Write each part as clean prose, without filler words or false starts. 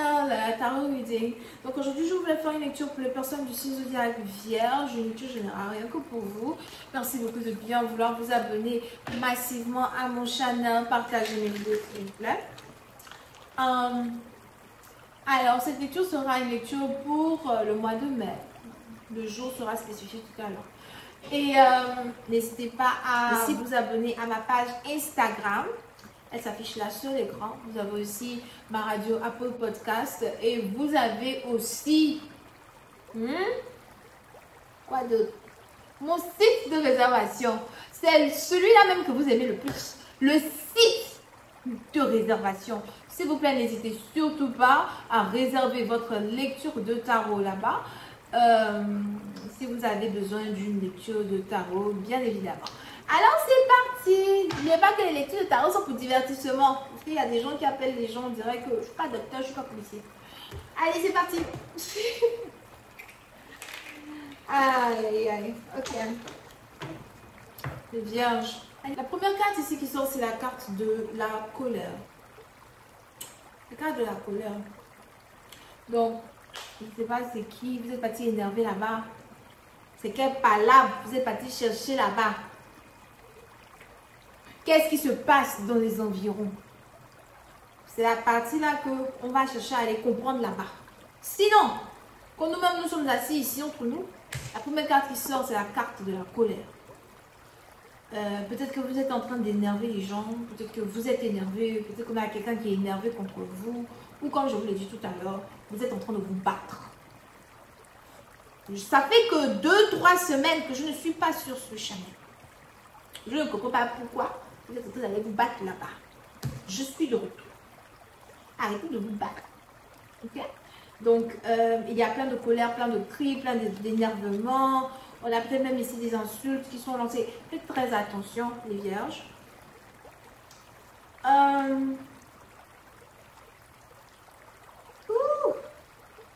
channel Tarot Reading. Donc aujourd'hui je voulais faire une lecture pour les personnes du signe zodiaque Vierge, une lecture générale, rien que pour vous. Merci beaucoup de bien vouloir vous abonner massivement à mon channel, partager mes vidéos s'il vous plaît. Alors cette lecture sera une lecture pour le mois de mai. Le jour sera spécifié tout à l'heure. Et n'hésitez pas à vous abonner à ma page Instagram. Elle s'affiche là sur l'écran. Vous avez aussi ma radio Apple Podcast. Et vous avez aussi... quoi d'autre? Mon site de réservation. C'est celui-là même que vous aimez le plus. Le site de réservation. S'il vous plaît, n'hésitez surtout pas à réserver votre lecture de tarot là-bas. Si vous avez besoin d'une lecture de tarot, bien évidemment. Alors c'est parti. N'oubliez pas que les lectures de tarot sont pour divertissement. Parce qu'il y a des gens qui appellent les gens, on dirait que je ne suis pas docteur, je ne suis pas policier. Allez, c'est parti. Aïe, aïe, aïe. Ok. Les vierges. La première carte ici qui sort, c'est la carte de la colère. La carte de la colère. Donc, je ne sais pas c'est qui. Vous êtes parti énervé là-bas. C'est quelle palabre vous êtes parti chercher là-bas. Qu'est-ce qui se passe dans les environs? C'est la partie là qu'on va chercher à aller comprendre là-bas. Sinon, quand nous-mêmes nous sommes assis ici entre nous, la première carte qui sort, c'est la carte de la colère. Peut-être que vous êtes en train d'énerver les gens, peut-être que vous êtes énervé, peut-être qu'on a quelqu'un qui est énervé contre vous, ou comme je vous l'ai dit tout à l'heure, vous êtes en train de vous battre. Ça fait que 2-3 semaines que je ne suis pas sur ce channel. Je ne comprends pas pourquoi vous êtes en train d'aller vous battre là-bas. Je suis de retour. Arrêtez de vous battre. Ok? Donc, il y a plein de colère, plein de cris, plein d'énervement. On a peut-être même ici des insultes qui sont lancées. Faites très attention, les vierges.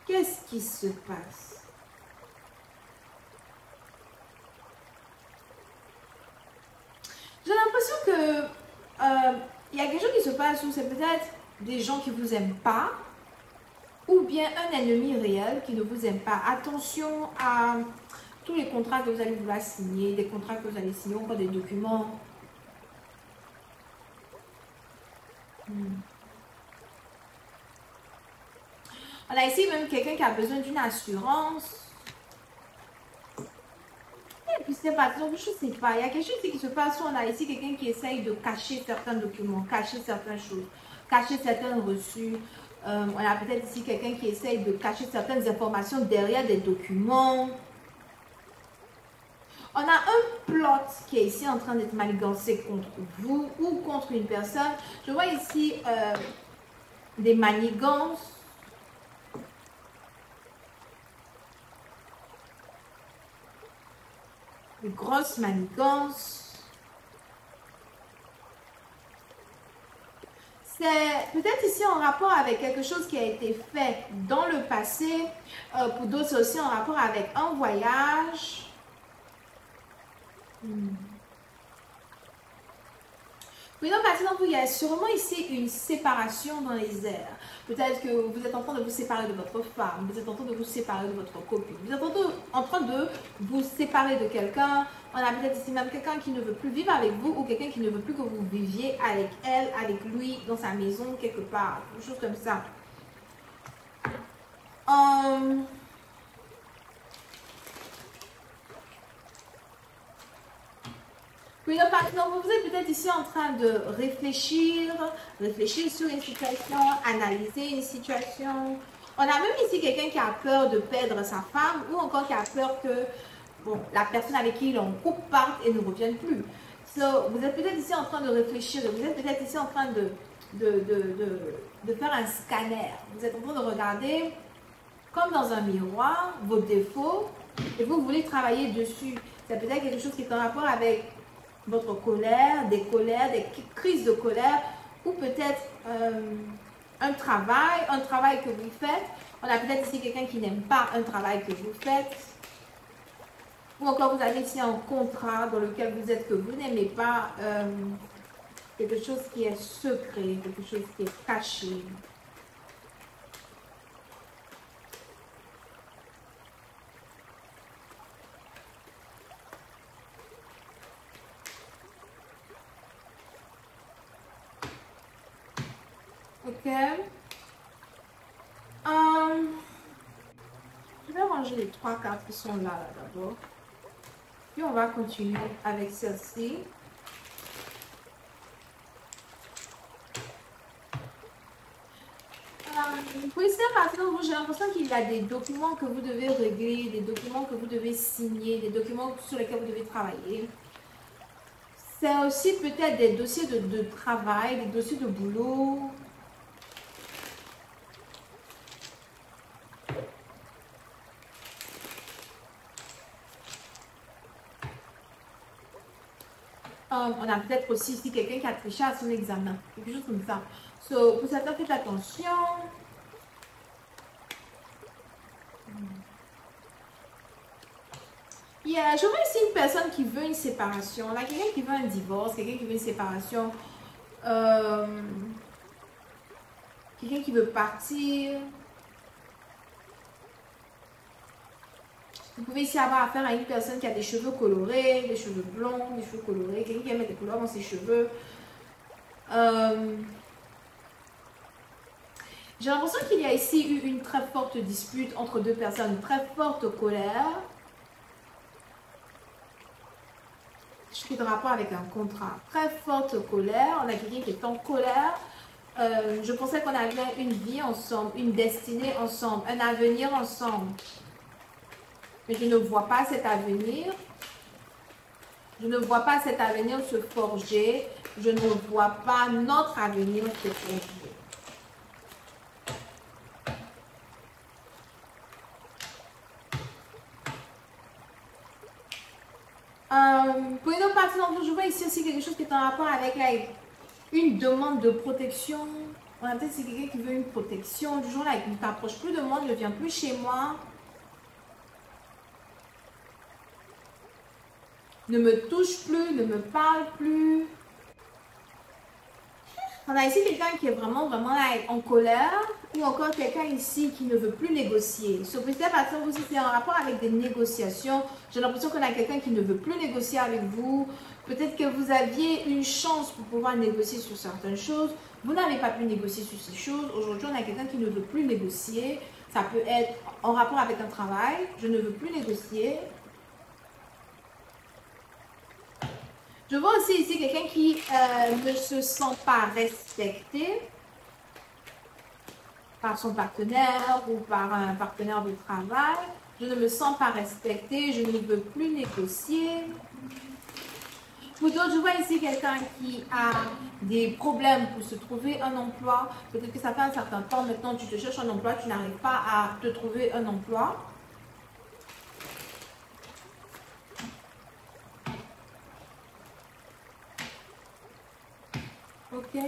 Qu'est-ce qui se passe? J'ai l'impression que il y a quelque chose qui se passe où c'est peut-être des gens qui ne vous aiment pas ou bien un ennemi réel qui ne vous aime pas. Attention à tous les contrats que vous allez vouloir signer, des contrats que vous allez signer, encore des documents. On a ici même quelqu'un qui a besoin d'une assurance. Et puis c'est pas, donc je sais pas, il y a quelque chose qui se passe où on a ici quelqu'un qui essaye de cacher certains documents, cacher certaines choses, cacher certains reçus. On a peut-être ici quelqu'un qui essaye de cacher certaines informations derrière des documents. On a un plot qui est ici en train d'être manigancé contre vous ou contre une personne. Je vois ici des manigances. Des grosses manigances. C'est peut-être ici en rapport avec quelque chose qui a été fait dans le passé. Pour d'autres, c'est aussi en rapport avec un voyage. Oui, donc, par exemple, il y a sûrement ici une séparation dans les airs. Peut-être que vous êtes en train de vous séparer de votre femme, vous êtes en train de vous séparer de votre copine, vous êtes en train de vous séparer de quelqu'un. On a peut-être ici même quelqu'un qui ne veut plus vivre avec vous ou quelqu'un qui ne veut plus que vous viviez avec elle, avec lui, dans sa maison, quelque part, quelque chose comme ça. Oui, donc, par exemple, vous êtes peut-être ici en train de réfléchir sur une situation, analyser une situation. On a même ici quelqu'un qui a peur de perdre sa femme ou encore qui a peur que la personne avec qui il est en couple parte et ne revienne plus. Vous êtes peut-être ici en train de réfléchir, vous êtes peut-être ici en train de faire un scanner. Vous êtes en train de regarder, comme dans un miroir, vos défauts et vous voulez travailler dessus. C'est peut-être quelque chose qui est en rapport avec votre colère, des crises de colère ou peut-être un travail que vous faites. On a peut-être ici quelqu'un qui n'aime pas un travail que vous faites. Ou encore vous avez ici un contrat dans lequel vous êtes que vous n'aimez pas, quelque chose qui est secret, quelque chose qui est caché. Ok. Je vais ranger les 3 cartes qui sont là d'abord. Puis on va continuer avec celle-ci. Pour ici, maintenant, j'ai l'impression qu'il y a des documents que vous devez régler, des documents que vous devez signer, des documents sur lesquels vous devez travailler. C'est aussi peut-être des dossiers de travail, des dossiers de boulot. On a peut-être aussi ici quelqu'un qui a triché à son examen, quelque chose comme ça. So, pour certains, faites attention. Yeah, je vois ici une personne qui veut une séparation. Là, quelqu'un qui veut un divorce, quelqu'un qui veut une séparation. Quelqu'un qui veut partir. Vous pouvez ici avoir affaire à une personne qui a des cheveux colorés, des cheveux blonds, des cheveux colorés, quelqu'un qui aime mettre des couleurs dans ses cheveux. J'ai l'impression qu'il y a ici eu une très forte dispute entre deux personnes, une très forte colère. Je fais de rapport avec un contrat. Très forte colère, on a quelqu'un qui est en colère. Je pensais qu'on avait une vie ensemble, une destinée ensemble, un avenir ensemble. Mais je ne vois pas cet avenir. Je ne vois pas cet avenir se forger. Je ne vois pas notre avenir se forger. Pour une autre partie d'entre vous, je vois ici aussi quelque chose qui est en rapport avec une demande de protection. On a peut-être c'est quelqu'un qui veut une protection. Du jour là, il ne t'approche plus de moi, ne viens plus chez moi. Ne me touche plus, ne me parle plus. On a ici quelqu'un qui est vraiment là, en colère, ou encore quelqu'un ici qui ne veut plus négocier. Ce peut-être parce que vous êtes en rapport avec des négociations. J'ai l'impression qu'on a quelqu'un qui ne veut plus négocier avec vous. Peut-être que vous aviez une chance pour pouvoir négocier sur certaines choses. Vous n'avez pas pu négocier sur ces choses. Aujourd'hui, on a quelqu'un qui ne veut plus négocier. Ça peut être en rapport avec un travail. Je ne veux plus négocier. Je vois aussi ici quelqu'un qui ne se sent pas respecté par son partenaire ou par un partenaire de travail. Je ne me sens pas respecté, je ne veux plus négocier. Pour d'autres, je vois ici quelqu'un qui a des problèmes pour se trouver un emploi. Peut-être que ça fait un certain temps maintenant, tu te cherches un emploi, tu n'arrives pas à te trouver un emploi. Ok.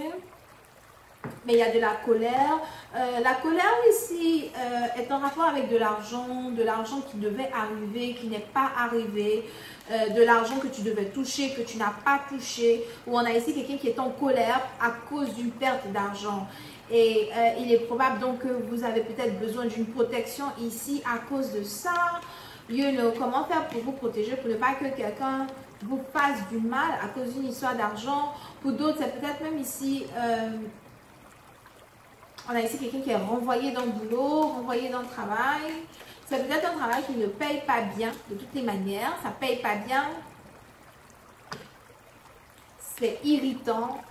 Mais il y a de la colère. La colère ici est en rapport avec de l'argent qui devait arriver, qui n'est pas arrivé, de l'argent que tu devais toucher, que tu n'as pas touché, ou on a ici quelqu'un qui est en colère à cause d'une perte d'argent. Et il est probable donc que vous avez peut-être besoin d'une protection ici à cause de ça. You know, comment faire pour vous protéger, pour ne pas que quelqu'un vous fasse du mal à cause d'une histoire d'argent. Pour d'autres, c'est peut-être même ici, on a ici quelqu'un qui est renvoyé dans le boulot, renvoyé dans le travail. C'est peut-être un travail qui ne paye pas bien de toutes les manières. Ça ne paye pas bien. C'est irritant.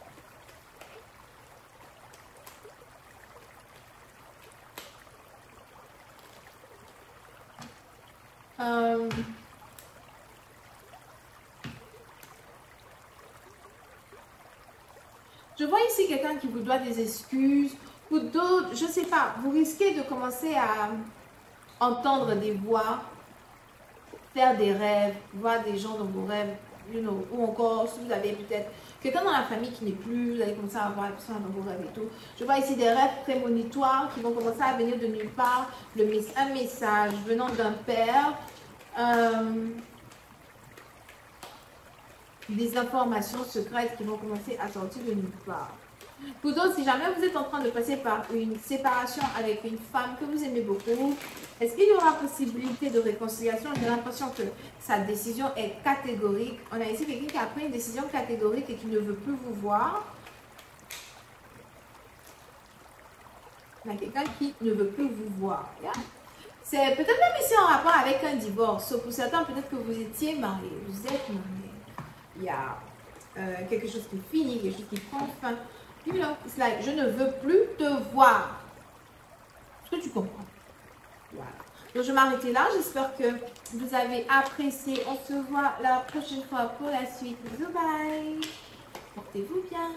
Je vois ici quelqu'un qui vous doit des excuses. Ou d'autres, je ne sais pas, vous risquez de commencer à entendre des voix, faire des rêves, voir des gens dans vos rêves, you know, ou encore si vous avez peut-être quelqu'un dans la famille qui n'est plus, vous allez commencer à voir la personne dans vos rêves et tout. Je vois ici des rêves prémonitoires qui vont commencer à venir de nulle part, un message venant d'un père, des informations secrètes qui vont commencer à sortir de nulle part. Pour d'autres, si jamais vous êtes en train de passer par une séparation avec une femme que vous aimez beaucoup, est-ce qu'il y aura possibilité de réconciliation? J'ai l'impression que sa décision est catégorique. On a ici quelqu'un qui a pris une décision catégorique et qui ne veut plus vous voir. Il y a quelqu'un qui ne veut plus vous voir. Yeah. C'est peut-être même ici en rapport avec un divorce. Pour certains, peut-être que vous étiez mariés, vous êtes mariés. Il y a quelque chose qui finit, quelque chose qui prend fin. You know, it's like, je ne veux plus te voir. Est-ce que tu comprends? Voilà. Donc, je vais m'arrêter là. J'espère que vous avez apprécié. On se voit la prochaine fois pour la suite. Bye bye. Portez-vous bien.